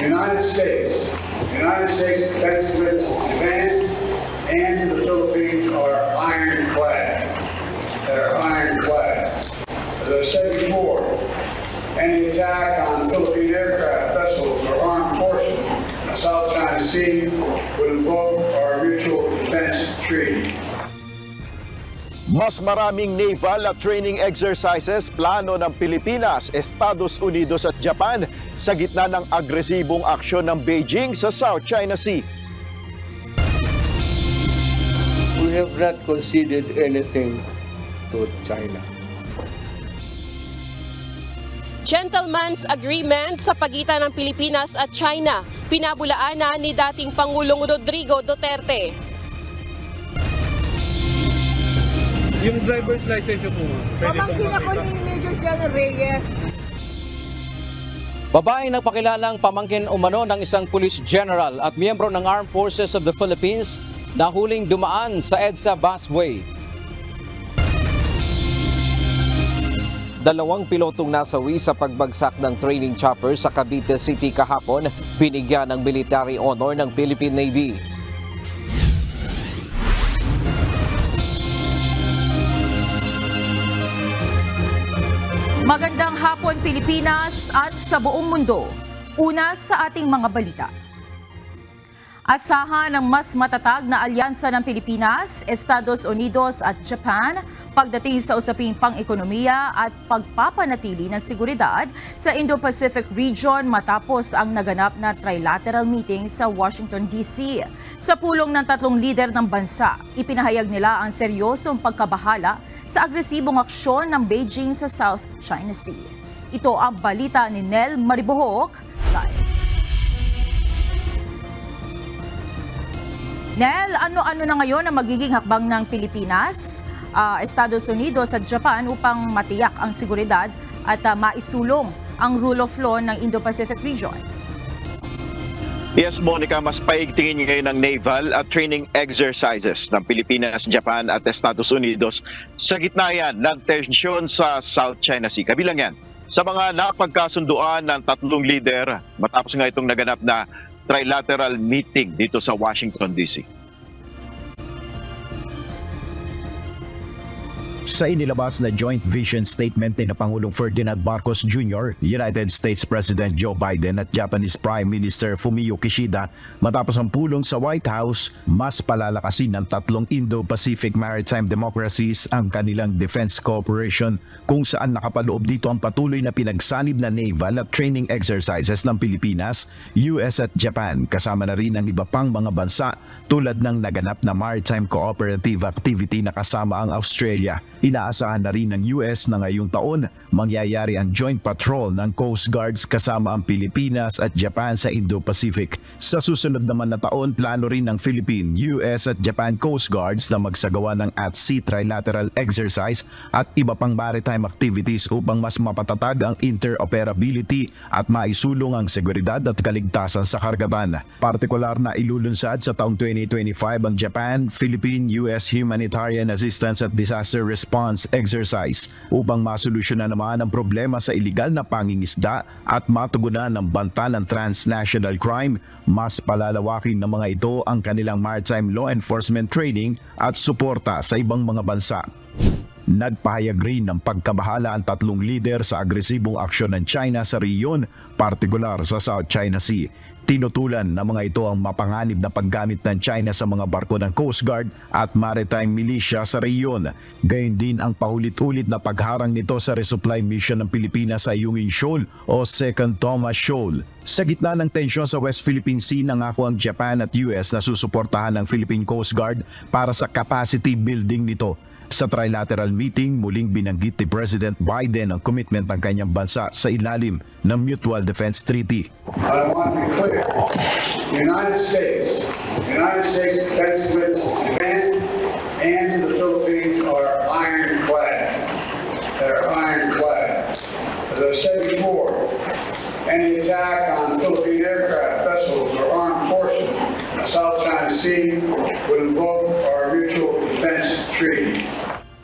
The United States defense commitments to Japan and to the Philippines are ironclad. They're ironclad. As I said before, any attack on Philippine aircraft, vessels, or armed forces in the South China Sea would invoke our mutual defense treaty. Mas maraming naval at training exercises plano ng Pilipinas, Estados Unidos at Japan sa gitna ng agresibong aksyon ng Beijing sa South China Sea. We have not conceded anything to China. Gentleman's agreement sa pagitan ng Pilipinas at China, pinabulaanan ni dating Pangulong Rodrigo Duterte. Yung driver's license nyo po, pwede pamangkin ako ni Major General Reyes. Babaeng nagpakilalang pamangkin umano ng isang police general at miyembro ng Armed Forces of the Philippines na huling dumaan sa EDSA busway. Dalawang pilotong nasawi sa pagbagsak ng training chopper sa Cavite City kahapon, binigyan ng military honor ng Philippine Navy. Magandang hapon Pilipinas at sa buong mundo. Una sa ating mga balita. Asahan ng mas matatag na alyansa ng Pilipinas, Estados Unidos at Japan pagdating sa usaping pang-ekonomiya at pagpapanatili ng seguridad sa Indo-Pacific region matapos ang naganap na trilateral meeting sa Washington, D.C. Sa pulong ng tatlong lider ng bansa, ipinahayag nila ang seryosong pagkabahala sa agresibong aksyon ng Beijing sa South China Sea. Ito ang balita ni Nel Maribohok live. Nel, ano-ano na ngayon ang magiging hakbang ng Pilipinas, Estados Unidos at Japan upang matiyak ang seguridad at maisulong ang rule of law ng Indo-Pacific region? Yes, Monica, mas paigtingin ngayon ng naval at training exercises ng Pilipinas, Japan at Estados Unidos sa gitna yan ng tensyon sa South China Sea. Kabilang yan sa mga napagkasunduan ng tatlong leader matapos nga itong naganap na trilateral meeting dito sa Washington, D.C. Sa inilabas na joint vision statement ni Pangulong Ferdinand Marcos Jr., United States President Joe Biden at Japanese Prime Minister Fumio Kishida matapos ang pulong sa White House, mas palalakasin ng tatlong Indo-Pacific maritime democracies ang kanilang defense cooperation kung saan nakapaloob dito ang patuloy na pinagsanib na naval at training exercises ng Pilipinas, US at Japan kasama na rin ang iba pang mga bansa tulad ng naganap na maritime cooperative activity na kasama ang Australia. Inaasahan na rin ng US na ngayong taon mangyayari ang joint patrol ng Coast Guards kasama ang Pilipinas at Japan sa Indo-Pacific. Sa susunod naman na taon, plano rin ng Philippine, US at Japan Coast Guards na magsagawa ng at-sea trilateral exercise at iba pang maritime activities upang mas mapatatag ang interoperability at maisulong ang seguridad at kaligtasan sa karagatan. Partikular na ilulunsad sa taong 2025 ang Japan, Philippine, US Humanitarian Assistance at Disaster Response Exercise upang masolusyonan naman ang problema sa iligal na pangingisda at matugunan ng banta ng transnational crime. Mas palalawakin ng mga ito ang kanilang maritime law enforcement training at suporta sa ibang mga bansa. Nagpahayag rin ng pagkabahala ang tatlong lider sa agresibong aksyon ng China sa rehiyon, partikular sa South China Sea. Tinutulan ng mga ito ang mapanganib na paggamit ng China sa mga barko ng Coast Guard at maritime militia sa rehiyon. Gayon din ang paulit-ulit na pagharang nito sa resupply mission ng Pilipinas sa Yungin Shoal o Second Thomas Shoal. Sa gitna ng tensyon sa West Philippine Sea, nangako ang Japan at US na susuportahan ng Philippine Coast Guard para sa capacity building nito. Sa trilateral meeting, muling binanggit ni President Biden ang commitment ng kanyang bansa sa ilalim ng Mutual Defense Treaty. I want to be clear. The United States defense commitments to Japan and to the Philippines are ironclad. They're ironclad. As I said before, any attack on Philippine aircraft, vessels, or armed forces in the South China Sea would invoke our Mutual Defense Treaty.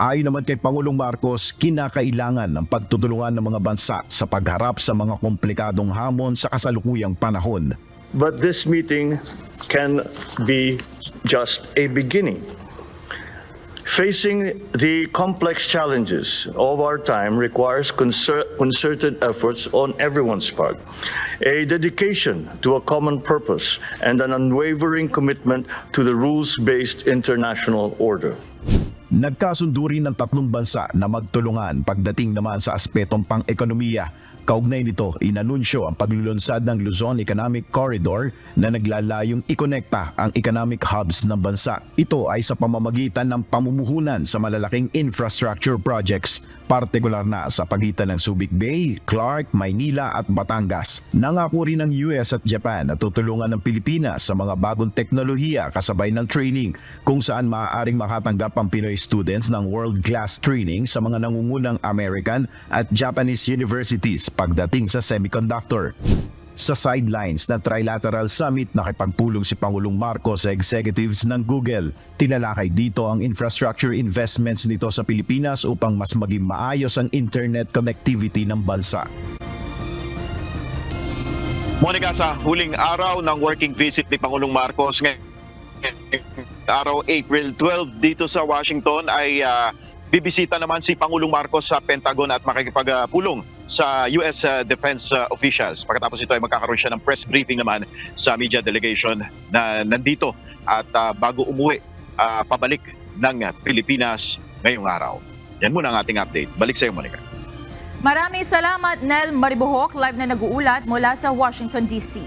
Ayon naman kay Pangulong Marcos, kinakailangan ng pagtutulungan ng mga bansa sa pagharap sa mga komplikadong hamon sa kasalukuyang panahon. But this meeting can be just a beginning. Facing the complex challenges of our time requires concerted efforts on everyone's part, a dedication to a common purpose, and an unwavering commitment to the rules-based international order. Nagkasundo rin ng tatlong bansa na magtulungan pagdating naman sa aspetong pang-ekonomiya. Kaugnay nito, inanunsyo ang paglulunsad ng Luzon Economic Corridor na naglalayong ikonekta ang economic hubs ng bansa. Ito ay sa pamamagitan ng pamumuhunan sa malalaking infrastructure projects, partikular na sa pagitan ng Subic Bay, Clark, Maynila at Batangas. Nangako rin ng US at Japan na tutulungan ng Pilipinas sa mga bagong teknolohiya kasabay ng training kung saan maaaring makatanggap ang Pinoy students ng world-class training sa mga nangungunang American at Japanese universities pagdating sa semiconductor. Sa sidelines ng Trilateral Summit, nakipagpulong si Pangulong Marcos sa executives ng Google. Tinalakay dito ang infrastructure investments nito sa Pilipinas upang mas maging maayos ang internet connectivity ng bansa. Monica, sa huling araw ng working visit ni Pangulong Marcos ngayong araw April 12 dito sa Washington ay bibisita naman si Pangulong Marcos sa Pentagon at makikipagpulong sa US defense officials. Pagkatapos ito ay magkakaroon siya ng press briefing naman sa media delegation na nandito at bago umuwi pabalik ng Pilipinas ngayong araw. Yan muna ang ating update. Balik sa iyo, Monica. Maraming salamat, Nel Maribohok, live na nag-uulat mula sa Washington, D.C.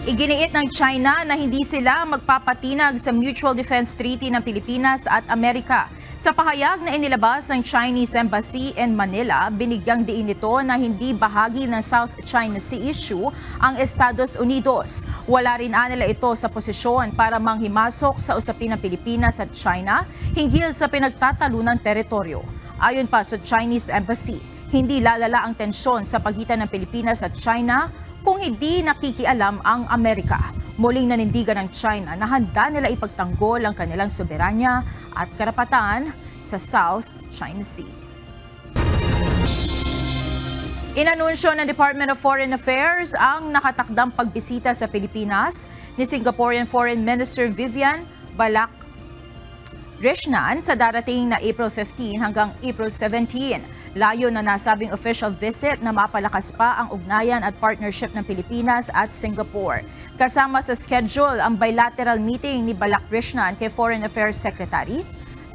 Iginiit ng China na hindi sila magpapatinag sa Mutual Defense Treaty ng Pilipinas at Amerika. Sa pahayag na inilabas ng Chinese Embassy in Manila, binigyang diin nito na hindi bahagi ng South China Sea issue ang Estados Unidos. Wala rin nila ito sa posisyon para manghimasok sa usapin ng Pilipinas at China hinggil sa pinagtatalunang teritoryo. Ayon pa sa Chinese Embassy, hindi lalala ang tensyon sa pagitan ng Pilipinas at China kung hindi nakikialam ang Amerika. Muling nanindigan ng China na handa nila ipagtanggol ang kanilang soberanya at karapatan sa South China Sea. Inanunsyo ng Department of Foreign Affairs ang nakatakdang pagbisita sa Pilipinas ni Singaporean Foreign Minister Vivian Balakrishnan sa darating na April 15 hanggang April 17. Layo na nasabing official visit na mapalakas pa ang ugnayan at partnership ng Pilipinas at Singapore. Kasama sa schedule ang bilateral meeting ni Balakrishnan kay Foreign Affairs Secretary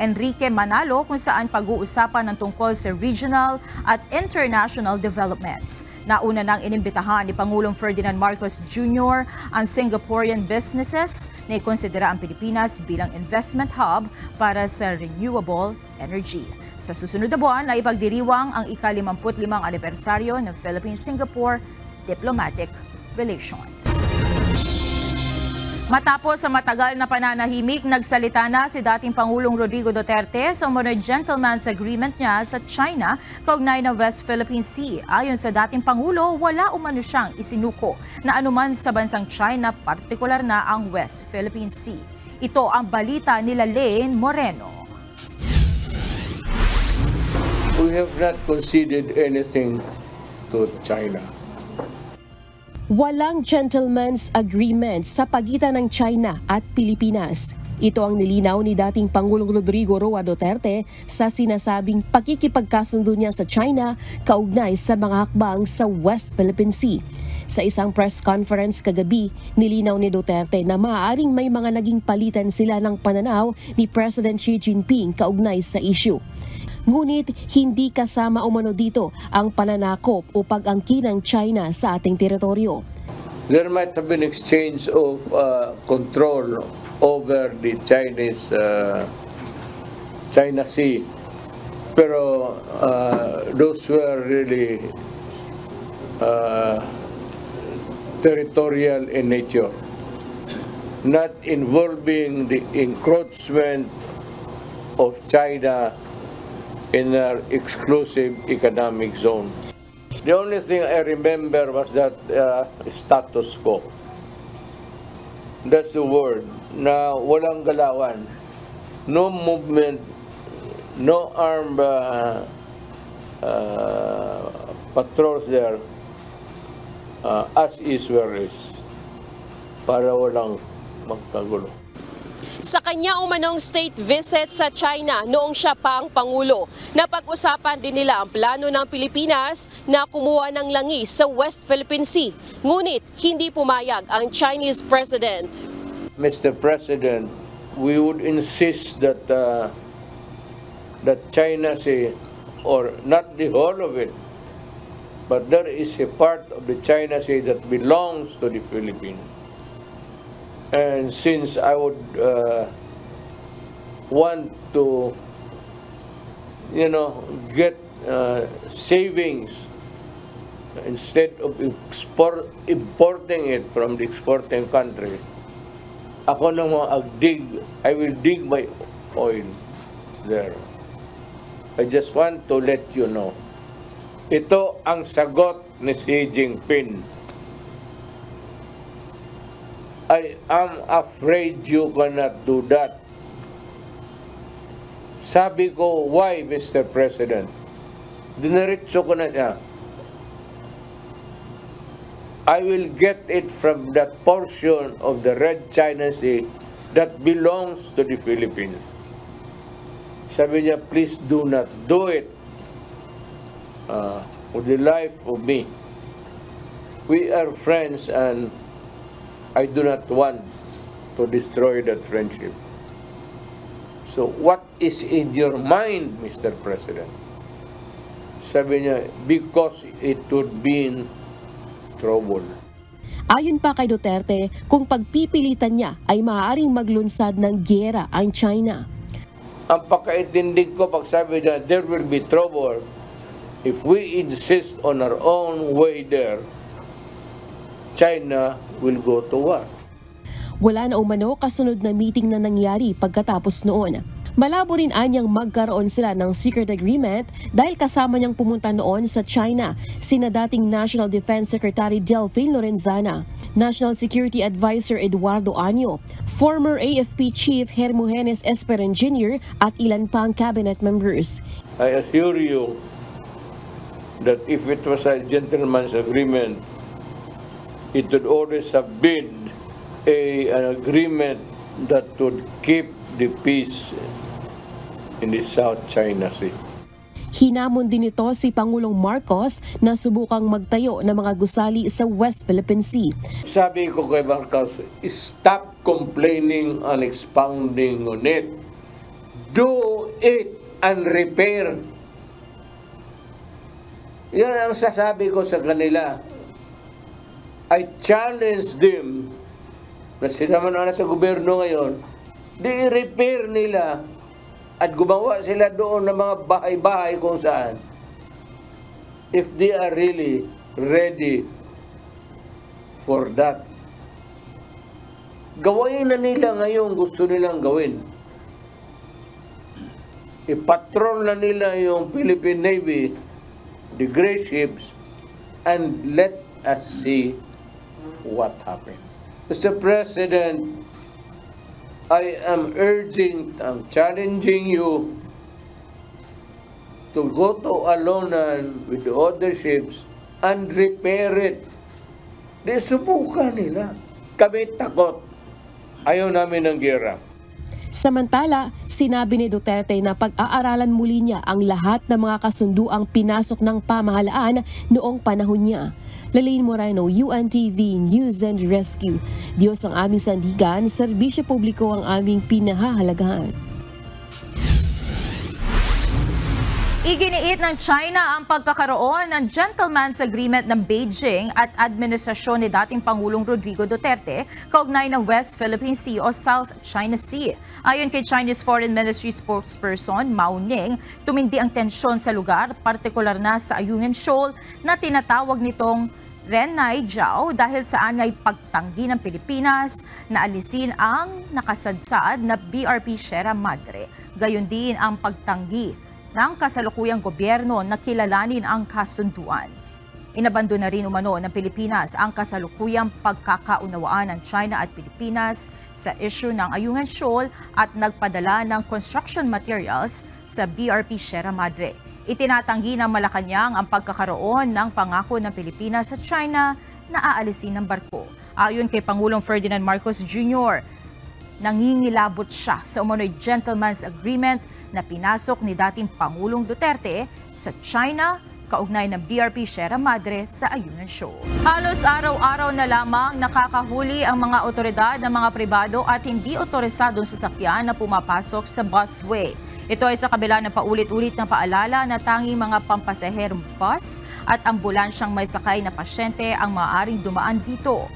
Enrique Manalo kung saan pag-uusapan ng tungkol sa regional at international developments. Nauna nang inimbitahan ni Pangulong Ferdinand Marcos Jr. ang Singaporean businesses na ikonsidera ang Pilipinas bilang investment hub para sa renewable energy. Sa susunod na buwan ay ipagdiriwang ang ika-55 anibersaryo ng Philippine-Singapore Diplomatic Relations. Matapos sa matagal na pananahimik, nagsalita na si dating Pangulong Rodrigo Duterte sa umunod gentleman's agreement niya sa China kaugnay ng West Philippine Sea. Ayon sa dating Pangulo, wala umano siyang isinuko na anuman sa bansang China, partikular na ang West Philippine Sea. Ito ang balita nila Lane Moreno. We have not conceded anything to China. Walang gentleman's agreement sa pagitan ng China at Pilipinas. Ito ang nilinaw ni dating Pangulong Rodrigo Roa Duterte sa sinasabing pakikipagkasundo niya sa China kaugnay sa mga hakbang sa West Philippine Sea. Sa isang press conference kagabi, nilinaw ni Duterte na maaaring may mga naging palitan sila ng pananaw ni President Xi Jinping kaugnay sa issue. Ngunit hindi kasama umano dito ang pananakop o pag-angkin ng China sa ating teritoryo. There might have been exchange of control over the China Sea, pero those were really territorial in nature, not involving the encroachment of China in our exclusive economic zone. The only thing I remember was that status quo. That's the word, na walang galawan. no movement, no armed patrols there, as is where is, para walang magkagulo. Sa kanya umanong state visit sa China noong siya pa ang Pangulo, napag-usapan din nila ang plano ng Pilipinas na kumuha ng langis sa West Philippine Sea. Ngunit hindi pumayag ang Chinese President. Mr. President, we would insist that that China Sea, or not the whole of it, but there is a part of the China Sea that belongs to the Philippines. And since I would want to, get savings instead of importing it from the exporting country, ako nang I will dig my oil there. I just want to let you know. Ito ang sagot ni Xi Jinping. I am afraid you cannot do that. Sabi ko, why, Mr. President? Diniritso ko na siya. I will get it from that portion of the Red China Sea that belongs to the Philippines. Sabi niya, please do not do it with the life of me. We are friends and I do not want to destroy that friendship. So what is in your mind, Mr. President? Sabi niya, because it would be in trouble. Ayon pa kay Duterte, kung pagpipilitan niya ay maaaring maglunsad ng gyera ang China. Ang pagkaintindig ko pag sabi niya, there will be trouble if we insist on our own way there. China will go to war. Wala na umano kasunod na meeting na nangyari pagkatapos noon. Malabo rin anyang magkaroon sila ng secret agreement dahil kasama niyang pumunta noon sa China sina dating National Defense Secretary Delfin Lorenzana, National Security Advisor Eduardo Año, former AFP Chief Hermogenes Esperengineer at ilan pang cabinet members. I assure you that if it was a gentleman's agreement, it would always have been an agreement that would keep the peace in the South China Sea. Hinamon din ito si Pangulong Marcos na subukang magtayo ng mga gusali sa West Philippine Sea. Sabi ko kay Marcos, stop complaining and expounding on it. Do it and repair. Yan ang sasabi ko sa kanila. I challenge them na sila man na sa gobyerno ngayon, i-repair nila at gumawa sila doon ng mga bahay-bahay kung saan. If they are really ready for that. Gawain na nila ngayon gusto nilang gawin. I-patrol na nila yung Philippine Navy, the gray ships, and let us see what happened. Mr. President, I am challenging you to go to Alonan with the other ships and repair it. Di subukan nila. Kami takot. Ayaw namin ng gera. Samantala, sinabi ni Duterte na pag-aaralan muli niya ang lahat ng mga kasunduang pinasok ng pamahalaan noong panahon niya. Lalaine Moreno, UNTV News and Rescue. Diyos ang aming sandigan, serbisyo publiko ang aming pinahahalagahan. Iginiit ng China ang pagkakaroon ng gentleman's agreement ng Beijing at administrasyon ni dating Pangulong Rodrigo Duterte kaugnay ng West Philippine Sea o South China Sea. Ayon kay Chinese Foreign Ministry spokesperson Mao Ning, tumindi ang tensyon sa lugar, partikular na sa Ayungin Shoal na tinatawag nitong Renai Jiao dahil saan ay pagtanggi ng Pilipinas na alisin ang nakasadsad na BRP Sierra Madre. Gayon din ang pagtanggi ng kasalukuyang gobyerno na kilalanin ang kasunduan. Inabando na rin umano ng Pilipinas ang kasalukuyang pagkakaunawaan ng China at Pilipinas sa issue ng Ayungin Shoal at nagpadala ng construction materials sa BRP Sierra Madre. Itinatanggi ng Malacanang ang pagkakaroon ng pangako ng Pilipinas sa China na aalisin ng barko. Ayon kay Pangulong Ferdinand Marcos Jr., nangingilabot siya sa umano'y gentleman's agreement na pinasok ni dating Pangulong Duterte sa China kaugnay ng BRP Sierra Madre sa Ayungin Shoal. Halos araw-araw na lamang nakakahuli ang mga otoridad ng mga pribado at hindi otorisadong sasakyan na pumapasok sa busway. Ito ay sa kabila ng paulit-ulit na paalala na tanging mga pampasaherong bus at ambulansyang may sakay na pasyente ang maaaring dumaan dito.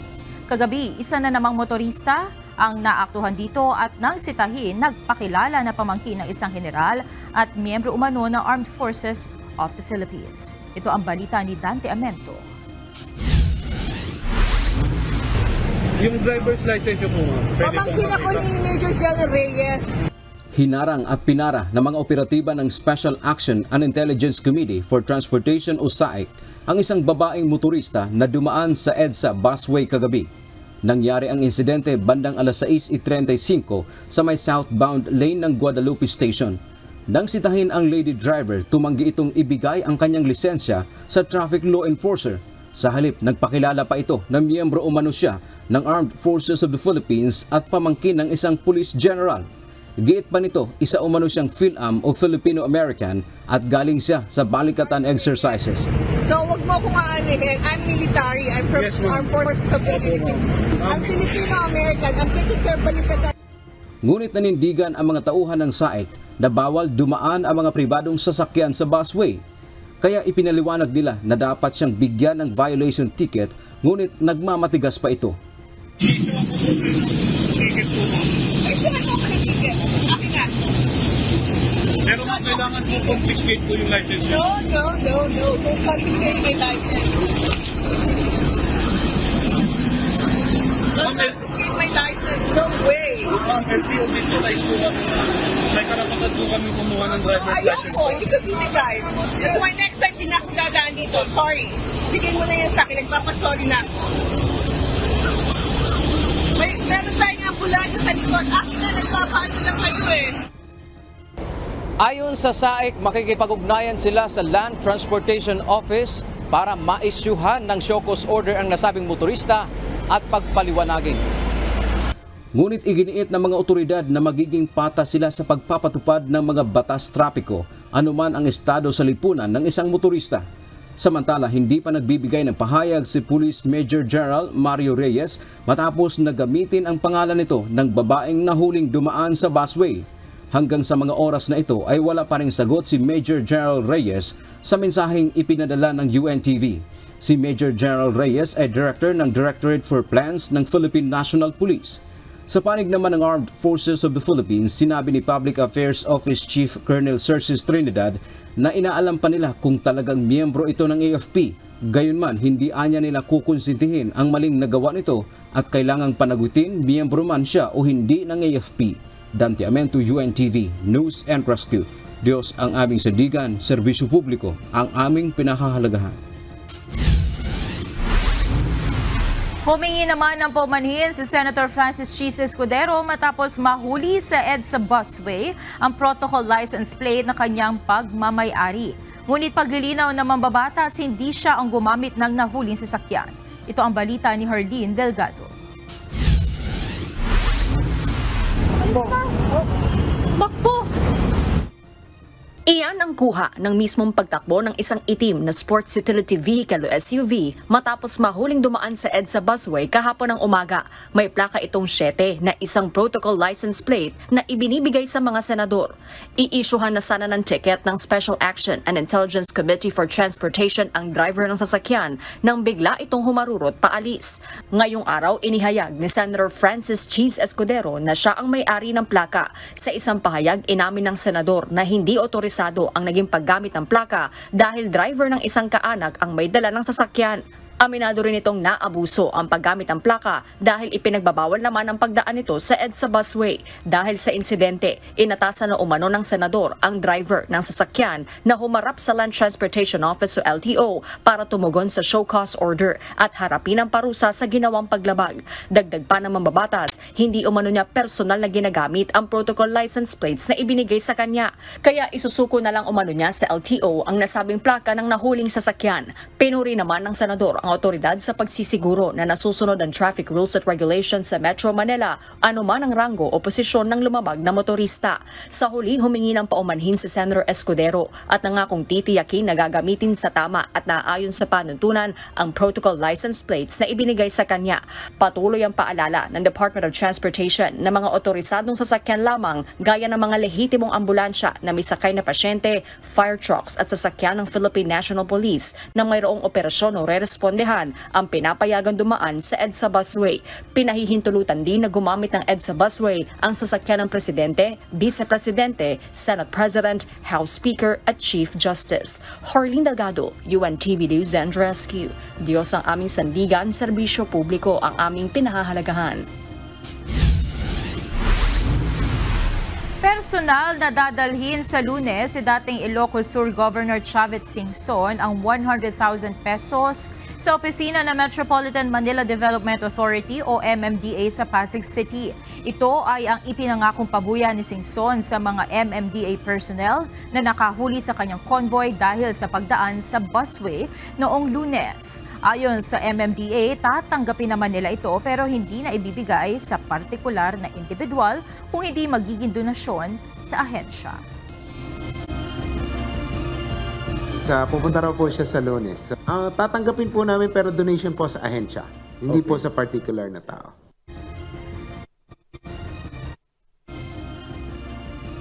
Kagabi, isa na namang motorista ang naaktuhan dito at nang sitahin, nagpakilala na pamangkin ng isang general at miyembro umano ng Armed Forces of the Philippines. Ito ang balita ni Dante Amento. Yung driver's license nyo po, ma'am. Pamangkin ako ni Major General Reyes. Hinarang at pinara ng mga operatiba ng Special Action and Intelligence Committee for Transportation o SAIC ang isang babaeng motorista na dumaan sa EDSA busway kagabi. Nangyari ang insidente bandang alas 6:35 sa may southbound lane ng Guadalupe Station. Nang sitahin ang lady driver, tumanggi itong ibigay ang kanyang lisensya sa traffic law enforcer. Sa halip, nagpakilala pa ito na miyembro umano siya ng Armed Forces of the Philippines at pamangkin ng isang police general. Giit pa nito, isa umano siyang PhilAm o Filipino-American at galing siya sa balikatan exercises. So wag mo akong aalihin. I'm military. I'm from Armed Forces of the Philippines. I'm Filipino-American. I'm taking care of balikatan. Ngunit nanindigan ang mga tauhan ng SAIC na bawal dumaan ang mga pribadong sasakyan sa busway. Kaya ipinaliwanag nila na dapat siyang bigyan ng violation ticket, ngunit nagmamatigas pa ito. Ay, saan mo ka nag-ticket? Akin na. Pero kailangan mo confiscate po yung license nyo? No. Don't confiscate my license. Don't confiscate my license. No way. Ma'am, LTO digitized po kami na may karapatan po kami kumuha ng driver's license. Ayoko, hindi ko binigay. That's why next time dadaan dito. Sorry. Bigyan mo na yan sa akin. Nagpapasorry na ako. Meron tayong ambulansya sa likod. Akin na, nagpapaano lang kayo eh. Ayon sa SAIC, makikipag-ugnayan sila sa Land Transportation Office para ma-issuehan ng show cause order ang nasabing motorista at pagpaliwanagin. Ngunit iginiit ng mga otoridad na magiging patas sila sa pagpapatupad ng mga batas trapiko, anuman ang estado sa lipunan ng isang motorista. Samantala, hindi pa nagbibigay ng pahayag si Police Major General Mario Reyes matapos na gamitin ang pangalan nito ng babaeng nahuling dumaan sa busway. Hanggang sa mga oras na ito ay wala pa ring sagot si Major General Reyes sa mensaheng ipinadala ng UNTV. Si Major General Reyes ay Director ng Directorate for Plans ng Philippine National Police. Sa panig naman ng Armed Forces of the Philippines, sinabi ni Public Affairs Office Chief Colonel Cerces Trinidad na inaalam pa nila kung talagang miyembro ito ng AFP. Gayunman, hindi anya nila kukonsintihin ang maling nagawa nito at kailangang panagutin miyembro man siya o hindi ng AFP. Dante Amento, UNTV, News and Rescue. Diyos ang aming sandigan, serbisyo publiko ang aming pinahahalagahan. Humingi naman ng paumanhin si Senator Francis Chis Escudero matapos mahuli sa EDSA busway ang protocol license plate na kanyang pagmamay-ari. Ngunit paglilinaw ng mambabatas, hindi siya ang gumamit ng nahuling sasakyan. Ito ang balita ni Herlene Delgado. Bakbo! Iyan ang kuha ng mismong pagtakbo ng isang itim na sports utility vehicle o SUV matapos mahuling dumaan sa EDSA busway kahapon ng umaga. May plaka itong 7 na isang protocol license plate na ibinibigay sa mga senador. Iisyuhan na sana ng ticket ng Special Action and Intelligence Committee for Transportation ang driver ng sasakyan nang bigla itong humarurot paalis. Ngayong araw, inihayag ni Senator Francis Chis Escudero na siya ang may-ari ng plaka. Sa isang pahayag, inamin ng senador na hindi otorisado ang naging paggamit ng plaka dahil driver ng isang kaanak ang may dala ng sasakyan. Aminado rin itong naabuso ang paggamit ng plaka dahil ipinagbabawal naman ang pagdaan nito sa EDSA busway. Dahil sa insidente, inatasan na umano ng senador ang driver ng sasakyan na humarap sa Land Transportation Office o LTO para tumugon sa show cause order at harapin ang parusa sa ginawang paglabag. Dagdag pa ng mambabatas, hindi umano niya personal na ginagamit ang protocol license plates na ibinigay sa kanya. Kaya isusuko na lang umano niya sa LTO ang nasabing plaka ng nahuling sasakyan. Pinuri naman ng senador ang otoridad sa pagsisiguro na nasusunod ang traffic rules at regulations sa Metro Manila, anuman ang ranggo o posisyon ng lumabag na motorista. Sa huli, humingi ng paumanhin si Senator Escudero at nangakong titiyakin na gagamitin sa tama at naayon sa panuntunan ang protocol license plates na ibinigay sa kanya. Patuloy ang paalala ng Department of Transportation na mga otorisadong sasakyan lamang gaya ng mga lehitimong ambulansya na may sakay na pasyente, fire trucks at sasakyan ng Philippine National Police na mayroong operasyon o re-respondehan ang pinapayagan dumaan sa EDSA busway. Pinahihintulutan din na gumamit ng EDSA busway ang sasakyan ng Presidente, Vice Presidente, Senate President, House Speaker at Chief Justice. Harleen Delgado, UNTV News and Rescue. Diyos ang aming sandigan, serbisyo publiko ang aming pinahahalagahan. Personal na dadalhin sa Lunes si dating Ilocos Sur Governor Chavit Singson ang 100,000 pesos sa opisina ng Metropolitan Manila Development Authority o MMDA sa Pasig City. Ito ay ang ipinangakong pabuya ni Singson sa mga MMDA personnel na nakahuli sa kanyang convoy dahil sa pagdaan sa busway noong Lunes. Ayon sa MMDA, tatanggapin naman nila ito pero hindi na ibibigay sa partikular na individual kung hindi magiging donasyon sa ahensya. Pupunta raw po siya sa Lunes. Tatanggapin po namin pero donation po sa ahensya, hindi po sa particular na tao.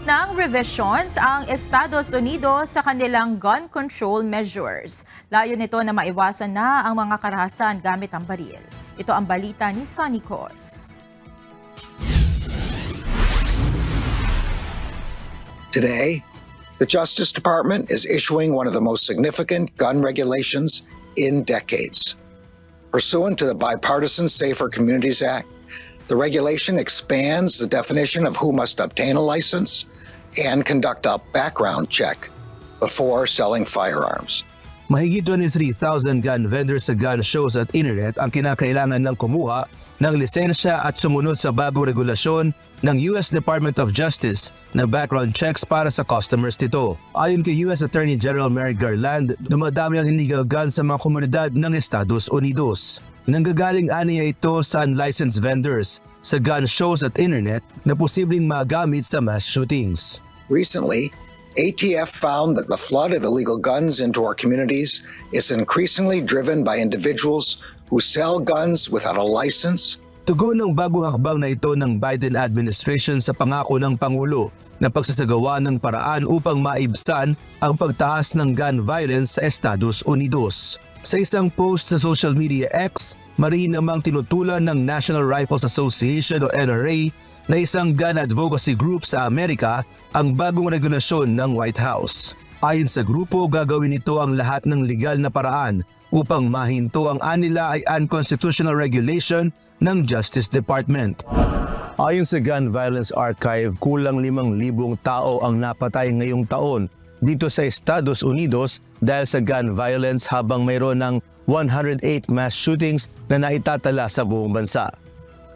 Ng revisions ang Estados Unidos sa kanilang gun control measures. Layo nito na maiwasan na ang mga karahasan gamit ang baril. Ito ang balita ni Sonny Cos. Today, the Justice Department is issuing one of the most significant gun regulations in decades. Pursuant to the Bipartisan Safer Communities Act, the regulation expands the definition of who must obtain a license and conduct a background check before selling firearms. Mahigit 23,000 gun vendors sa gun shows at internet ang kinakailangan ng kumuha ng lisensya at sumunod sa bagong regulasyon ng US Department of Justice na background checks para sa customers nito. Ayon kay US Attorney General Merrick Garland, dumadami ang illegal guns sa mga komunidad ng Estados Unidos. Nanggagaling aniya ito sa unlicensed vendors sa gun shows at internet na posibleng magamit sa mass shootings. Recently, ATF found that the flood of illegal guns into our communities is increasingly driven by individuals who sell guns without a license. Tugon ng bagong hakbang na ito ng Biden administration sa pangako ng Pangulo na pagsasagawa ng paraan upang maibsan ang pagtaas ng gun violence sa Estados Unidos. Sa isang post sa social media X, mariin namang tinutulan ng National Rifles Association o NRA na isang gun advocacy group sa Amerika ang bagong regulasyon ng White House. Ayon sa grupo, gagawin ito ang lahat ng legal na paraan upang mahinto ang anila ay unconstitutional regulation ng Justice Department. Ayon sa Gun Violence Archive, kulang 5,000 tao ang napatay ngayong taon dito sa Estados Unidos dahil sa gun violence habang mayroon ng 108 mass shootings na naitatala sa buong bansa.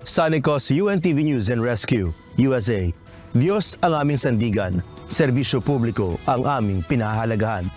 Sonny Cos, UNTV News and Rescue, USA. Diyos ang aming sandigan, serbisyo publiko ang aming pinahahalagahan.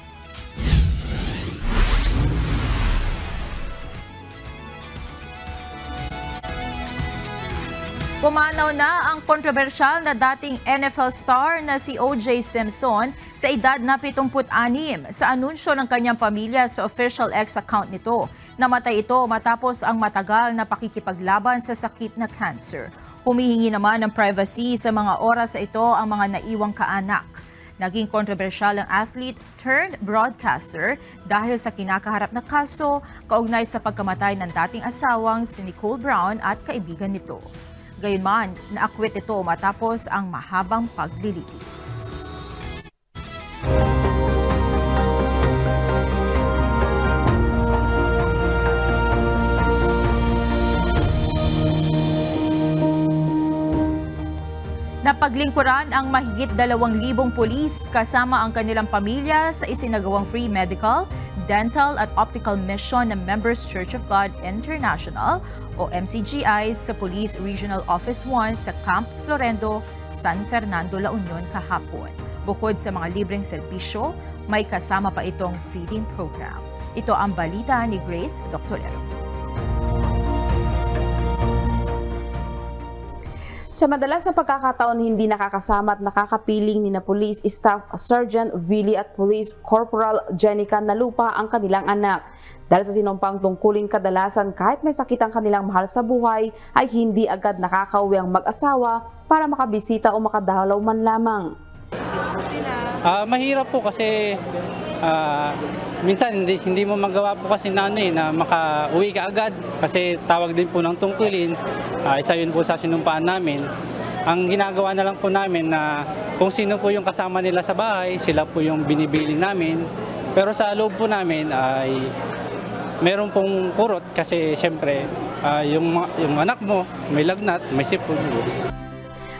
Pumanaw na ang kontrobersyal na dating NFL star na si O.J. Simpson sa edad na 76 sa anunsyo ng kanyang pamilya sa official X account nito. Namatay ito matapos ang matagal na pakikipaglaban sa sakit na cancer. Humihingi naman ng privacy sa mga oras sa ito ang mga naiwang kaanak. Naging kontrobersyal ang athlete turned broadcaster dahil sa kinakaharap na kaso kaugnay sa pagkamatay ng dating asawang si Nicole Brown at kaibigan nito. Gayunman, naakwit ito matapos ang mahabang paglilitis. Naglingkuran ang mahigit 2,000 pulis kasama ang kanilang pamilya sa isinagawang free medical, dental at optical mission ng Members Church of God International o MCGI sa Police Regional Office 1 sa Camp Florendo, San Fernando, La Union kahapon. Bukod sa mga libreng serbisyo, may kasama pa itong feeding program. Ito ang balita ni Grace Doctorero. Sa madalas na pagkakataon hindi nakakasama at nakakapiling ni na Police Staff Sergeant Willie at Police Corporal Jenica Nalupa ang kanilang anak. Dahil sa sinumpang tungkulin kadalasan kahit may sakit ang kanilang mahal sa buhay ay hindi agad nakakauwi ang mag-asawa para makabisita o makadalaw man lamang. Mahirap po kasi minsan hindi mo magawa po kasi na makauwi ka agad kasi tawag din po ng tungkulin. Isa yun po sa sinumpaan namin. Ang ginagawa na lang po namin na kung sino po yung kasama nila sa bahay, sila po yung binibiling namin. Pero sa loob po namin ay meron pong kurot kasi siyempre yung anak mo may lagnat, may sipon.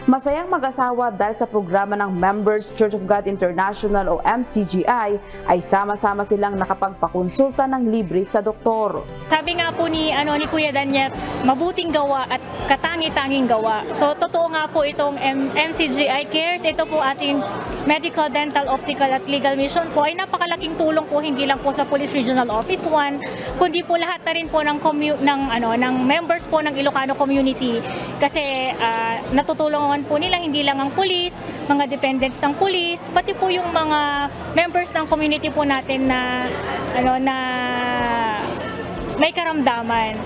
Masayang mag-asawa dahil sa programa ng Members Church of God International o MCGI ay sama-sama silang nakapagpakonsulta ng libre sa doktor. Sabi nga po ni Kuya Daniel, mabuting gawa at katangi-tanging gawa. So totoo nga po itong MCGI Cares, ito po ating medical, dental, optical at legal mission po ay napakalaking tulong po hindi lang po sa Police Regional Office 1, kundi po lahat na rin po ng members po ng Ilocano community kasi natutulungan po nila hindi lang ang pulis, mga dependents ng pulis, pati po yung mga members ng community po natin na may karamdaman.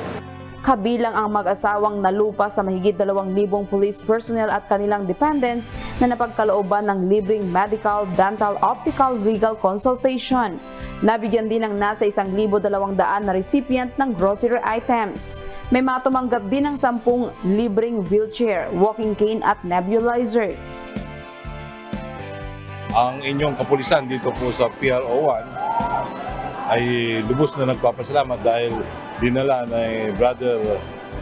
Kabilang ang mag-asawang Nalupa sa mahigit 2,000 police personnel at kanilang dependents na napagkalooban ng libreng medical, dental, optical, legal consultation. Nabigyan din ng nasa 1,200 na recipient ng grocery items. May mga tumanggap din ng 10 libreng wheelchair, walking cane at nebulizer. Ang inyong kapulisan dito po sa PRO1 ay lubos na nagpapasalamat dahil dinala ni Brother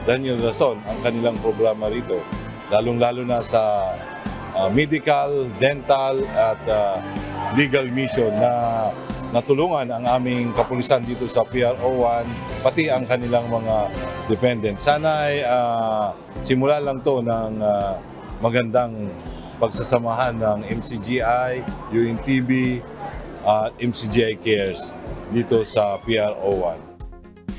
Daniel Rason ang kanilang programa rito. Lalong-lalo na sa medical, dental at legal mission na natulungan ang aming kapulisan dito sa PRO1, pati ang kanilang mga dependents. Sana ay simula lang to ng magandang pagsasamahan ng MCGI, UNTV at MCGI Cares dito sa PRO1.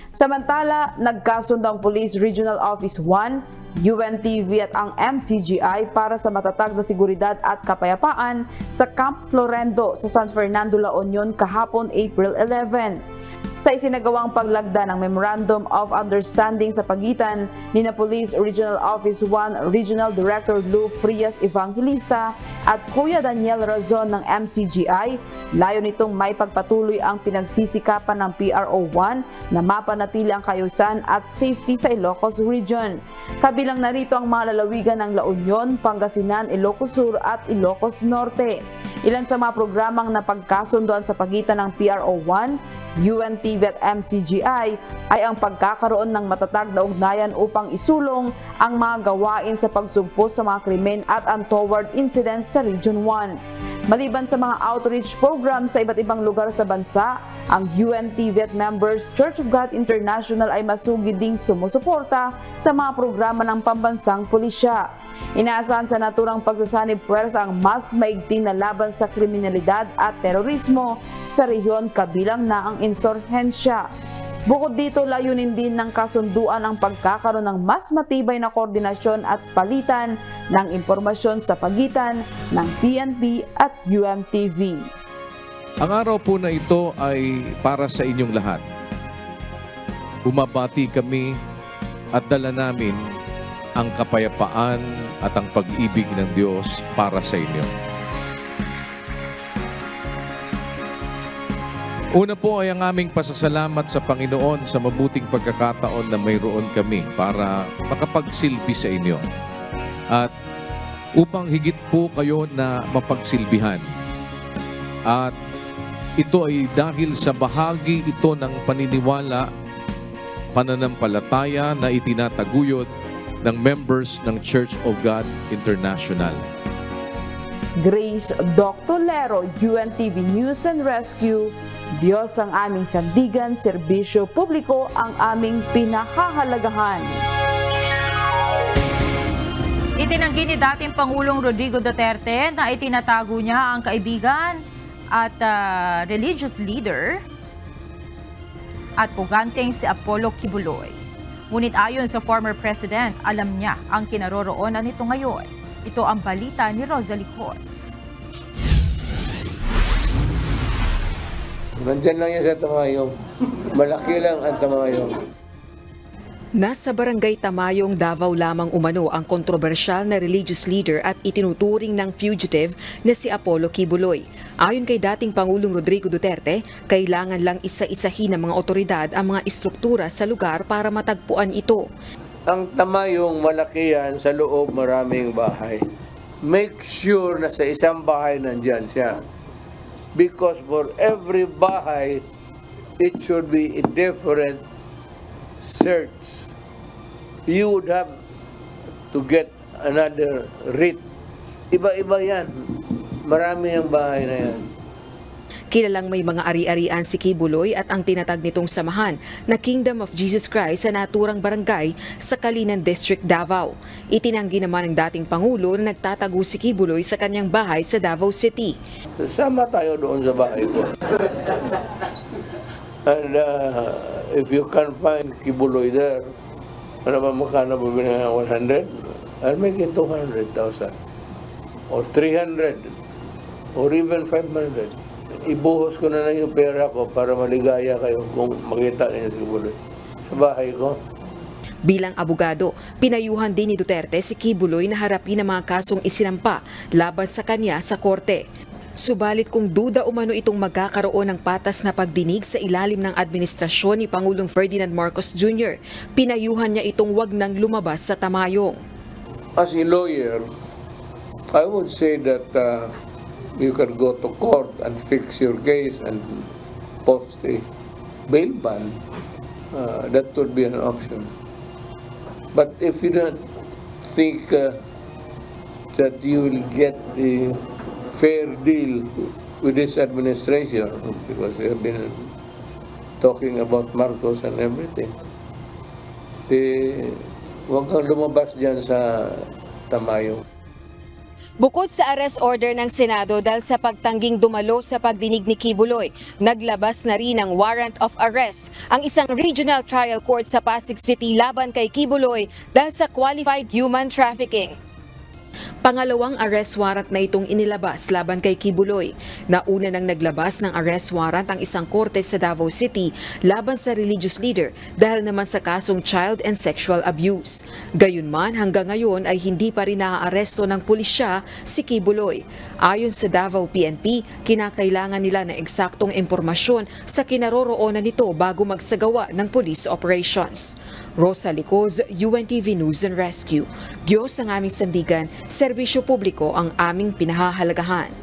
Samantala, nagkasundo ang Police Regional Office 1, UNTV at ang MCGI para sa matatag na seguridad at kapayapaan sa Camp Florendo sa San Fernando, La Union kahapon April 11. Sa isinagawang paglagda ng Memorandum of Understanding sa pagitan ni na Police Regional Office 1 Regional Director Lou Frias Evangelista at Kuya Daniel Razon ng MCGI, layo nitong may pagpatuloy ang pinagsisikapan ng PRO1 na mapanatili ang kaayusan at safety sa Ilocos Region. Kabilang narito ang mga lalawigan ng La Union, Pangasinan, Ilocos Sur at Ilocos Norte. Ilan sa mga programang napagkasundoan sa pagitan ng PRO1, UNTV at MCGI ay ang pagkakaroon ng matatag na ugnayan upang isulong ang mga gawain sa pagsugpo sa mga krimen at untoward incidents sa Region 1. Maliban sa mga outreach programs sa iba't ibang lugar sa bansa, ang UNTV at Members Church of God International ay masugid ding sumusuporta sa mga programa ng pambansang pulisya. Inaasahan sa naturang pagsasanib puwersa ang mas maigting na laban sa kriminalidad at terorismo sa rehiyon kabilang na ang insurhensya. Bukod dito, layunin din ng kasunduan ang pagkakaroon ng mas matibay na koordinasyon at palitan ng impormasyon sa pagitan ng PNP at UNTV. Ang araw po na ito ay para sa inyong lahat. Bumabati kami at dala namin ang kapayapaan at ang pag-ibig ng Diyos para sa inyo. Una po ay ang aming pasasalamat sa Panginoon sa mabuting pagkakataon na mayroon kami para makapagsilbi sa inyo. At upang higit po kayo na mapagsilbihan. At ito ay dahil sa bahagi ito ng paniniwala, pananampalataya na itinataguyod ng members ng Church of God International. Grace Dr. Lero, UNTV News and Rescue. Diyos ang aming sandigan, serbisyo publiko ang aming pinahahalagahan. Itinanggi ni dating Pangulong Rodrigo Duterte na itinatago niya ang kaibigan at religious leader at puganteng si Apollo Kibuloy. Ngunit ayon sa former president, alam niya ang kinaroroonan nito ngayon. Ito ang balita ni Rosalie Cos. Nandyan lang yan sa Tamayong. Malaki lang ang Tamayong. Nasa barangay Tamayong, Davao lamang umano ang kontrobersyal na religious leader at itinuturing ng fugitive na si Apollo Kibuloy. Ayon kay dating Pangulong Rodrigo Duterte, kailangan lang isa-isahin ng mga otoridad ang mga istruktura sa lugar para matagpuan ito. Ang Tamayong malaki yan, sa loob maraming bahay. Make sure na sa isang bahay nandyan siya. Because for every bahay, it should be a different search. You would have to get another writ. Iba-iba yan. Marami ang bahay na yan. Kilalang may mga ari-arian si Kibuloy at ang tinatag nitong samahan na Kingdom of Jesus Christ sa naturang barangay sa Kalinan District, Davao. Itinanggi naman ng dating Pangulo na nagtatago si Kibuloy sa kanyang bahay sa Davao City. Sama tayo doon sa bahay ko. And if you can find Kibuloy there, ano ba magkano ba binigyan ng 100? I'll make it 200,000 or 300 or even 500. Ibuhos ko na lang yung pera ko para maligaya kayo kung makita niyo si Kibuloy sa bahay ko. Bilang abogado, pinayuhan din ni Duterte si Kibuloy na harapin ang mga kasong isinampa laban sa kanya sa korte. Subalit kung duda umano itong magkakaroon ng patas na pagdinig sa ilalim ng administrasyon ni Pangulong Ferdinand Marcos Jr., pinayuhan niya itong wag nang lumabas sa Tamayong. As a lawyer, I would say that you can go to court and fix your case and post a bail ban. That would be an option. But if you don't think that you will get a fair deal with this administration, because we have been talking about Marcos and everything, huwag kang lumabas dyan sa Tamayong. Bukod sa arrest order ng Senado dahil sa pagtangging dumalo sa pagdinig ni Kibuloy, naglabas na rin ng warrant of arrest ang isang regional trial court sa Pasig City laban kay Kibuloy dahil sa qualified human trafficking. Pangalawang arrest warrant na itong inilabas laban kay Kibuloy. Nauna nang naglabas ng arrest warrant ang isang korte sa Davao City laban sa religious leader dahil naman sa kasong child and sexual abuse. Gayunman hanggang ngayon ay hindi pa rin naaaresto ng pulisya si Kibuloy. Ayon sa Davao PNP, kinakailangan nila ng eksaktong impormasyon sa kinaroroonan nito bago magsagawa ng police operations. Rosalie Cos, UNTV News and Rescue. Diyos ang aming sandigan, serbisyo publiko ang aming pinahahalagahan.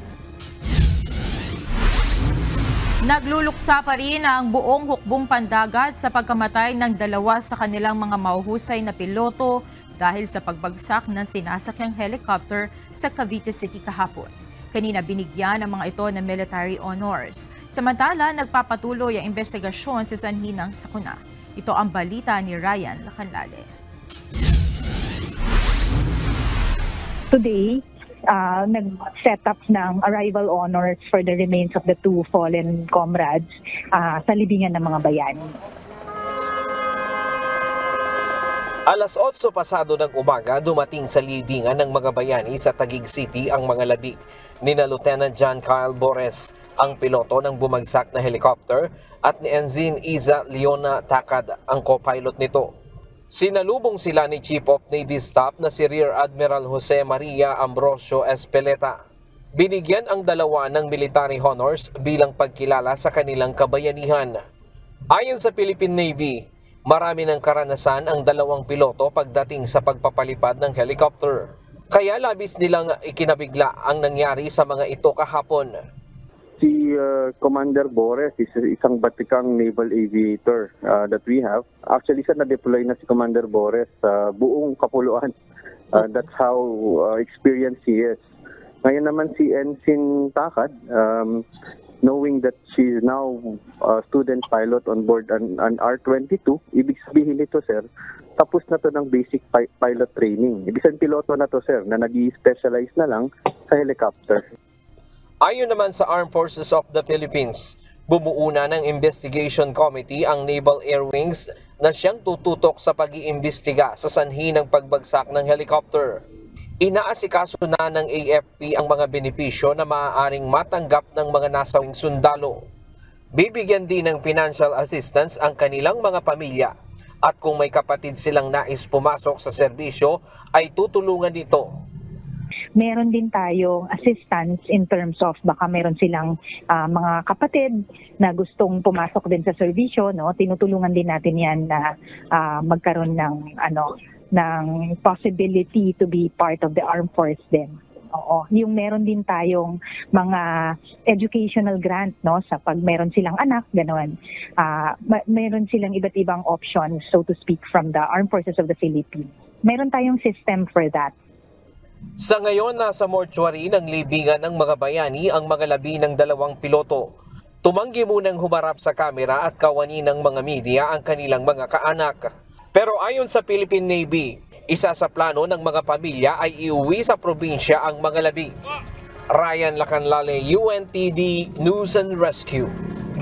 Nagluluksa pa rin ang buong hukbong pandagat sa pagkamatay ng dalawa sa kanilang mga mahuhusay na piloto dahil sa pagbagsak ng sinasakyang helicopter sa Cavite City kahapon. Kanina binigyan ng mga ito ng military honors. Samantala, nagpapatuloy ang investigasyon sa sanhi ng sakuna. Ito ang balita ni Ryan Lacanlale. Today, nag-set up ng arrival honors for the remains of the two fallen comrades sa libingan ng mga bayani. Alas 8 pasado ng umaga, dumating sa libingan ng mga bayani sa Taguig City ang mga labi ni na Lieutenant John Kyle Bores, ang piloto ng bumagsak na helicopter, at ni Ensign Iza Leona Takad, ang co-pilot nito. Sinalubong sila ni Chief of Navy Staff na si Rear Admiral Jose Maria Ambrosio Espeleta. Binigyan ang dalawa ng military honors bilang pagkilala sa kanilang kabayanihan. Ayon sa Philippine Navy, marami ng karanasan ang dalawang piloto pagdating sa pagpapalipad ng helicopter. Kaya labis nilang ikinabigla ang nangyari sa mga ito kahapon. Si Commander Bores is isang batikang naval aviator that we have. Actually, na-deploy na si Commander Bores sa buong kapuluan. That's how experienced he is. Ngayon naman si Ensign Takad, knowing that she is now a student pilot on board an R-22, ibig sabihin nito, sir, tapos na to ng basic pilot training. Ibig sabihin piloto na to, sir, na nag-i-specialize na lang sa helicopter. Ayon naman sa Armed Forces of the Philippines, bumuo na ng investigation committee ang Naval Air Wings na siyang tututok sa pag-iimbestiga sa sanhi ng pagbagsak ng helicopter. Inaasikaso na ng AFP ang mga benepisyo na maaaring matanggap ng mga nasawing sundalo. Bibigyan din ng financial assistance ang kanilang mga pamilya at kung may kapatid silang nais pumasok sa serbisyo ay tutulungan dito. Meron din tayong assistance in terms of baka meron silang mga kapatid na gustong pumasok din sa serbisyo, no? Tinutulungan din natin 'yan na magkaroon ng ng possibility to be part of the armed force din. Oo, yung meron din tayong mga educational grant, no, sa pag meron silang anak, ganoon. Meron silang iba't ibang options, so to speak, from the Armed Forces of the Philippines. Meron tayong system for that. Sa ngayon, nasa mortuary ng libingan ng mga bayani ang mga labi ng 2 piloto. Tumanggi munang humarap sa kamera at kawani ng mga media ang kanilang mga kaanak. Pero ayon sa Philippine Navy, isa sa plano ng mga pamilya ay iuwi sa probinsya ang mga labi. Ryan Lacanlale, UNTD News and Rescue.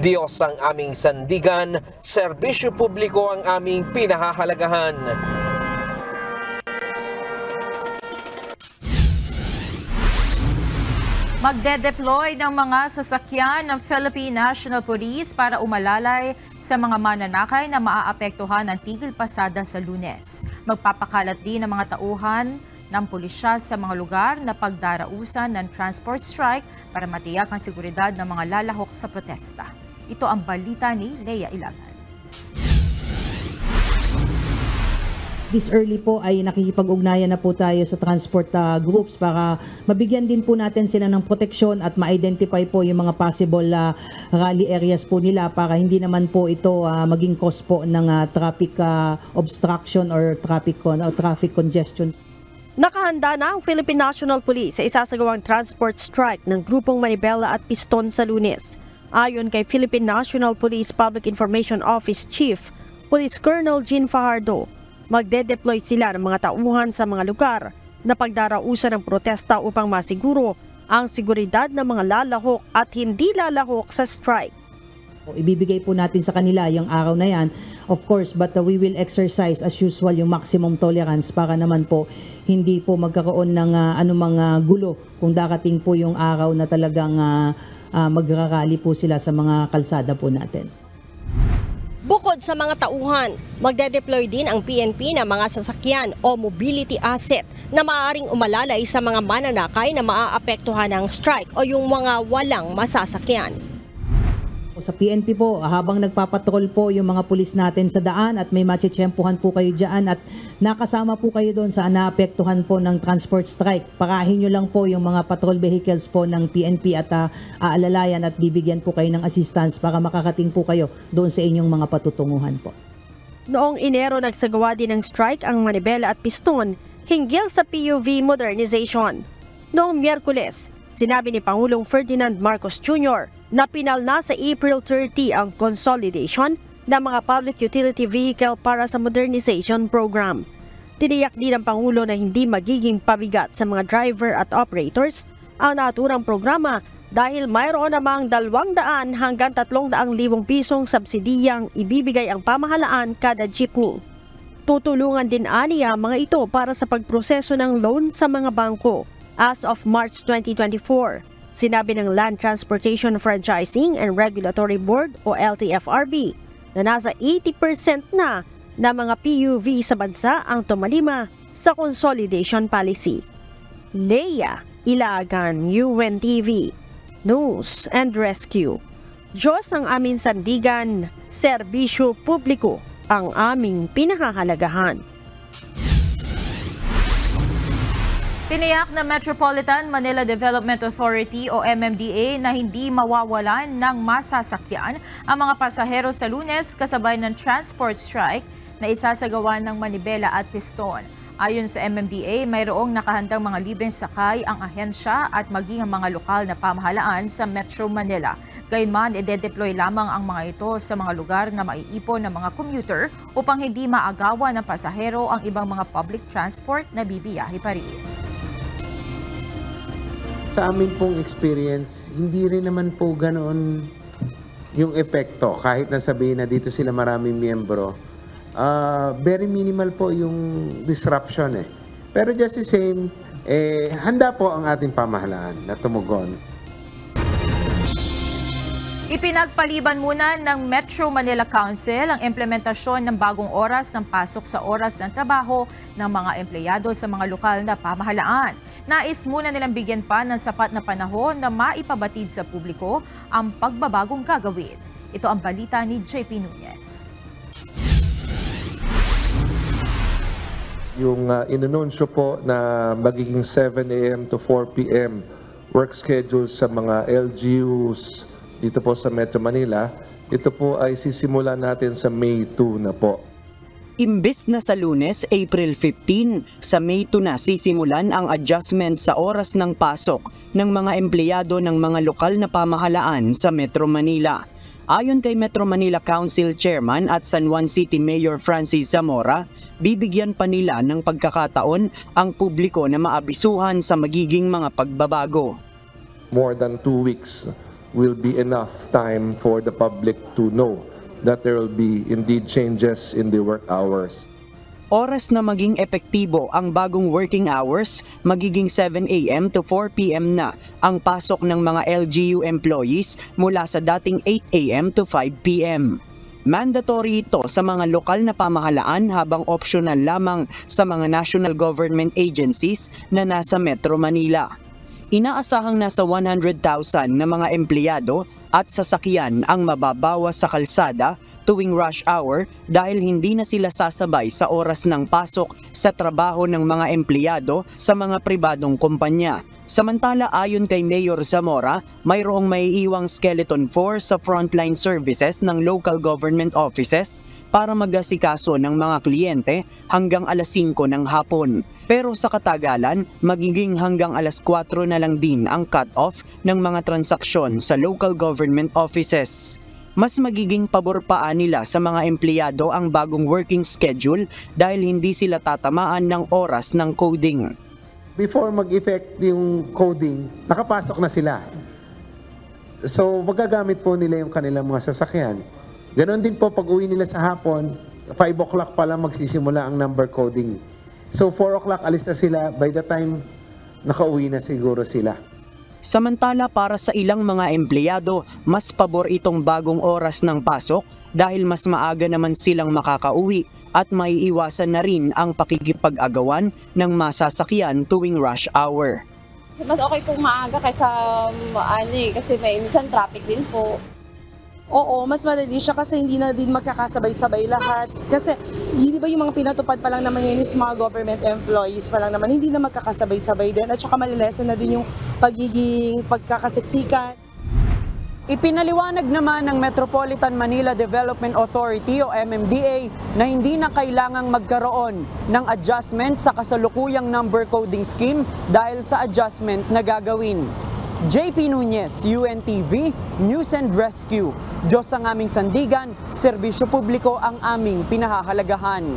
Diyos ang aming sandigan, serbisyo publiko ang aming pinahahalagahan. Magde-deploy ng mga sasakyan ng Philippine National Police para umalalay sa mga mananakay na maaapektuhan ng tigil pasada sa Lunes. Magpapakalat din ng mga tauhan ng pulisya sa mga lugar na pagdarausan ng transport strike para matiyak ang seguridad ng mga lalahok sa protesta. Ito ang balita ni Leia Ilagan. This early po ay nakikipag-ugnayan na po tayo sa transport groups para mabigyan din po natin sila ng proteksyon at ma-identify po yung mga possible rally areas po nila para hindi naman po ito maging cause po ng traffic obstruction or traffic congestion. Nakahanda na ang Philippine National Police sa isasagawang transport strike ng grupong Manibela at Piston sa Lunes. Ayon kay Philippine National Police Public Information Office Chief, Police Colonel Jean Fajardo, magde-deploy sila ng mga tauhan sa mga lugar na pagdarausan ng protesta upang masiguro ang seguridad ng mga lalahok at hindi lalahok sa strike. Ibibigay po natin sa kanila yung araw na yan, of course, but we will exercise as usual yung maximum tolerance para naman po hindi po magkaroon ng anumang gulo kung darating po yung araw na talagang magrarally po sila sa mga kalsada po natin. Bukod sa mga tauhan, magde-deploy din ang PNP na mga sasakyan o mobility asset na maaaring umalalay sa mga mananakay na maaapektuhan ng strike o yung mga walang masasakyan. Sa PNP po, habang nagpapatrol po yung mga pulis natin sa daan at may machitsyempuhan po kayo dyan at nakasama po kayo doon sa naapektuhan po ng transport strike, parahin nyo lang po yung mga patrol vehicles po ng PNP at aalalayan at bibigyan po kayo ng assistance para makakating po kayo doon sa inyong mga patutunguhan po. Noong Enero, nagsagawa din ng strike ang Manibela at Piston hinggil sa PUV modernization. Noong Miyerkules, sinabi ni Pangulong Ferdinand Marcos Jr. na pinalna sa April 30 ang consolidation ng mga public utility vehicle para sa modernization program. Tiniyak din ng Pangulo na hindi magiging pabigat sa mga driver at operators ang naturang programa dahil mayroon namang 200 hanggang 300,000 pisong subsidiyang ibibigay ang pamahalaan kada jeepney. Tutulungan din aniya mga ito para sa pagproseso ng loan sa mga bangko. As of March 2024, sinabi ng Land Transportation Franchising and Regulatory Board o LTFRB na nasa 80% na mga PUV sa bansa ang tumalima sa consolidation policy. Leia Ilagan, UNTV, News and Rescue. Diyos ang aming sandigan, serbisyo publiko ang aming pinahahalagahan. Tiniyak ng Metropolitan Manila Development Authority o MMDA na hindi mawawalan ng masasakyan ang mga pasahero sa Lunes kasabay ng transport strike na isasagawa ng Manibela at Piston. Ayon sa MMDA, mayroong nakahandang mga libreng sakay ang ahensya at maging ang mga lokal na pamahalaan sa Metro Manila. Gayunman, ide-deploy lamang ang mga ito sa mga lugar na maiipon ng mga commuter upang hindi maagawan ng pasahero ang ibang mga public transport na bibiyahe pa rin. Sa amin pong experience, hindi rin naman po ganoon yung epekto. Kahit nasabihin na dito sila maraming miyembro, very minimal po yung disruption eh. Pero just the same, handa po ang ating pamahalaan na tumugon. Ipinagpaliban muna ng Metro Manila Council ang implementasyon ng bagong oras ng pasok sa oras ng trabaho ng mga empleyado sa mga lokal na pamahalaan. Nais muna nilang bigyan pa ng sapat na panahon na maipabatid sa publiko ang pagbabagong gagawin. Ito ang balita ni JP Nunez. Yung inanunsyo po na magiging 7 a.m. to 4 p.m. work schedule sa mga LGUs dito po sa Metro Manila, ito po ay sisimula natin sa May 2 na po. Imbes na sa Lunes, April 15, sa May 2 na sisimulan ang adjustment sa oras ng pasok ng mga empleyado ng mga lokal na pamahalaan sa Metro Manila. Ayon kay Metro Manila Council Chairman at San Juan City Mayor Francis Zamora, bibigyan pa nila ng pagkakataon ang publiko na maabisuhan sa magiging mga pagbabago. More than 2 weeks will be enough time for the public to know that there will be indeed changes in the work hours. Oras na maging epektibo ang bagong working hours, magiging 7 a.m. to 4 p.m. na ang pasok ng mga LGU employees mula sa dating 8 a.m. to 5 p.m. Mandatory ito sa mga lokal na pamahalaan habang optional lamang sa mga national government agencies na nasa Metro Manila. Inaasahang nasa 100,000 na mga empleyado at sasakyan ang mababawas sa kalsada tuwing rush hour dahil hindi na sila sasabay sa oras ng pasok sa trabaho ng mga empleyado sa mga pribadong kumpanya. Samantala, ayon kay Mayor Zamora, mayroong maiiwang skeleton force sa frontline services ng local government offices para mag-asikaso ng mga kliyente hanggang alas 5 ng hapon. Pero sa katagalan, magiging hanggang alas 4 na lang din ang cut-off ng mga transaksyon sa local government offices. Mas magiging pabor pa nila sa mga empleyado ang bagong working schedule dahil hindi sila tatamaan ng oras ng coding. Before mag-effect yung coding, nakapasok na sila. So, magagamit po nila yung kanilang mga sasakyan. Ganon din po pag uwi nila sa hapon, 5 o'clock pa lang magsisimula ang number coding. So, 4 o'clock alis na sila, by the time nakauwi na siguro sila. Samantala para sa ilang mga empleyado, mas pabor itong bagong oras ng pasok dahil mas maaga naman silang makakauwi at maiiwasan na rin ang pakikipag-agawan ng masasakyan tuwing rush hour. Mas okay pong maaga kaysa kasi may minsan traffic din po. Oo, mas madali siya kasi hindi na din magkakasabay-sabay lahat. Kasi, di ba yung mga pinatupad pa lang naman yun is mga government employees pa lang naman, hindi na magkakasabay-sabay din. At saka malilesen na din yung pagiging pagkakasiksikan. Ipinaliwanag naman ng Metropolitan Manila Development Authority o MMDA na hindi na kailangang magkaroon ng adjustment sa kasalukuyang number coding scheme dahil sa adjustment na gagawin. JP Nunez, UNTV, News and Rescue. Diyos ang aming sandigan, serbisyo publiko ang aming pinahahalagahan.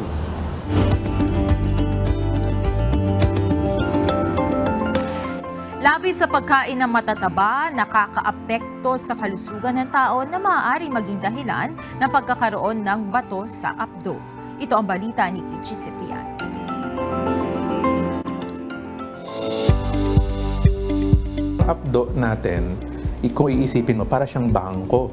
Labi sa pagkain ng matataba, nakakaapekto sa kalusugan ng tao na maaaring maging dahilan ng pagkakaroon ng bato sa apdo. Ito ang balita ni Kichi Ciprian. Apdo natin, kung iisipin mo, para siyang bangko.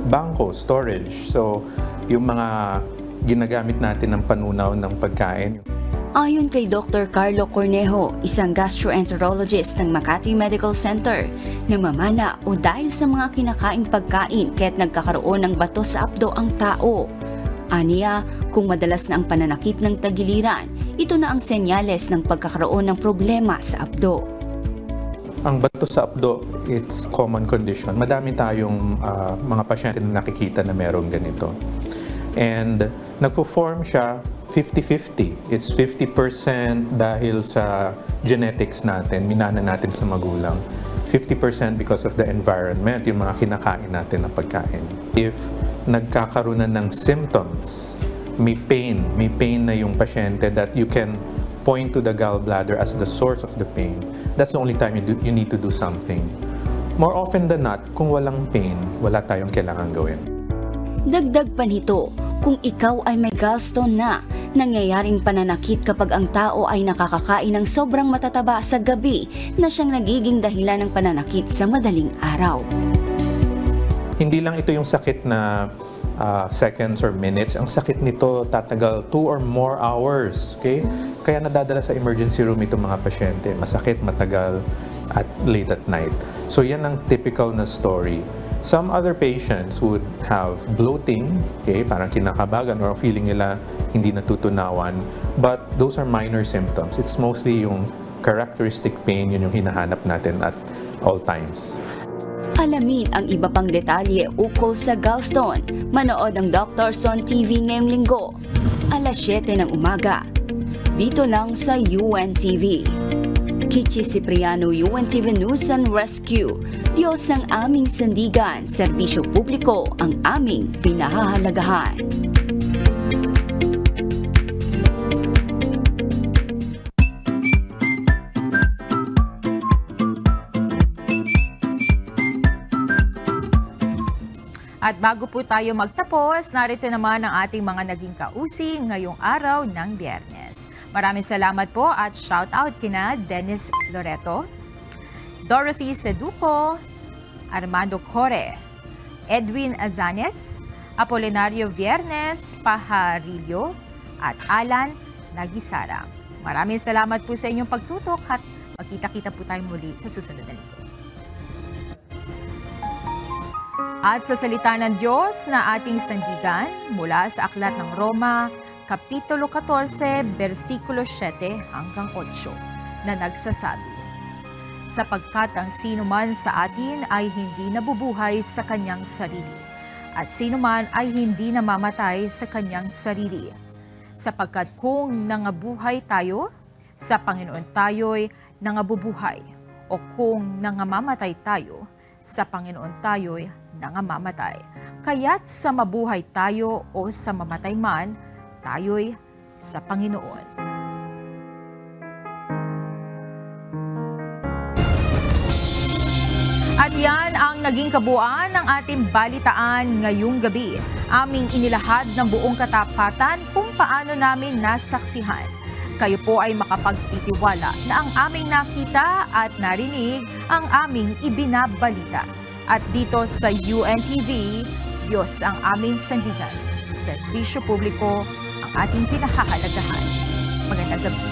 Bangko, storage. So, yung mga ginagamit natin ng panunaw ng pagkain. Ayon kay Dr. Carlo Cornejo, isang gastroenterologist ng Makati Medical Center, namamana o dahil sa mga kinakain pagkain kaya't nagkakaroon ng bato sa apdo ang tao. Aniya, kung madalas na ang pananakit ng tagiliran, ito na ang senyales ng pagkakaroon ng problema sa apdo. Ang bato sa apdo, it's common condition. Madami tayong mga pasyente na nakikita na merong ganito. And nagpo-form siya 50-50. It's 50% dahil sa genetics natin, minana natin sa magulang. 50% because of the environment, yung mga kinakain natin na pagkain. If nagkakaroon na ng symptoms, may pain na yung pasyente that you can point to the gallbladder as the source of the pain, that's the only time you need to do something. More often than not, kung walang pain, wala tayong kailangan gawin. Dagdag pa nito, kung ikaw ay may gallstone na, nangyayaring pananakit kapag ang tao ay nakakakain ng sobrang matataba sa gabi na siyang nagiging dahilan ng pananakit sa madaling araw. Hindi lang ito yung sakit na seconds or minutes. Ang sakit nito tatagal 2 or more hours. Okay? Kaya nadadala sa emergency room itong mga pasyente. Masakit, matagal, at late at night. So yan ang typical na story. Some other patients would have bloating, okay, parang kinakabagan or feeling nila hindi natutunawan. But those are minor symptoms. It's mostly yung characteristic pain, yun yung hinahanap natin at all times. Alamin ang iba pang detalye ukol sa gallstone. Manood ang Doctors on TV ngayong linggo, alas 7 ng umaga. Dito lang sa UNTV. Kichi Cipriano, UNTV News and Rescue. Diyos ang aming sandigan, serbisyo publiko ang aming pinahahalagahan. At bago po tayo magtapos, narito naman ang ating mga naging kausi ngayong araw ng Biyernes. Maraming salamat po at shout out kina Dennis Loreto, Dorothy Seduco, Armando Core, Edwin Azanes, Apolinario Viernes Pajarillo at Alan Nagisara. Maraming salamat po sa inyong pagtutok at magkita-kita po tayo muli sa susunod na linggo. At sa salita ng Diyos na ating sandigan mula sa Aklat ng Roma, Kapitulo 14, versikulo 7 hanggang 8 na nagsasabi, sapagkat ang sino man sa atin ay hindi nabubuhay sa kanyang sarili, at sino man ay hindi namamatay sa kanyang sarili. Sapagkat kung nangabuhay tayo, sa Panginoon tayo'y nangabubuhay, o kung nangamamatay tayo, sa Panginoon tayo'y nangamamatay. Kaya't sa mabuhay tayo o sa mamatay man, tayo'y sa Panginoon. At yan ang naging kabuuan ng ating balitaan ngayong gabi. Aming inilahad ng buong katapatan kung paano namin nasaksihan. Kayo po ay makapagtitiwala na ang aming nakita at narinig ang aming ibinabalita. At dito sa UNTV, Diyos ang aming sandigan. Serbisyo publiko ang ating pinahahalagahan. Magandang gabi.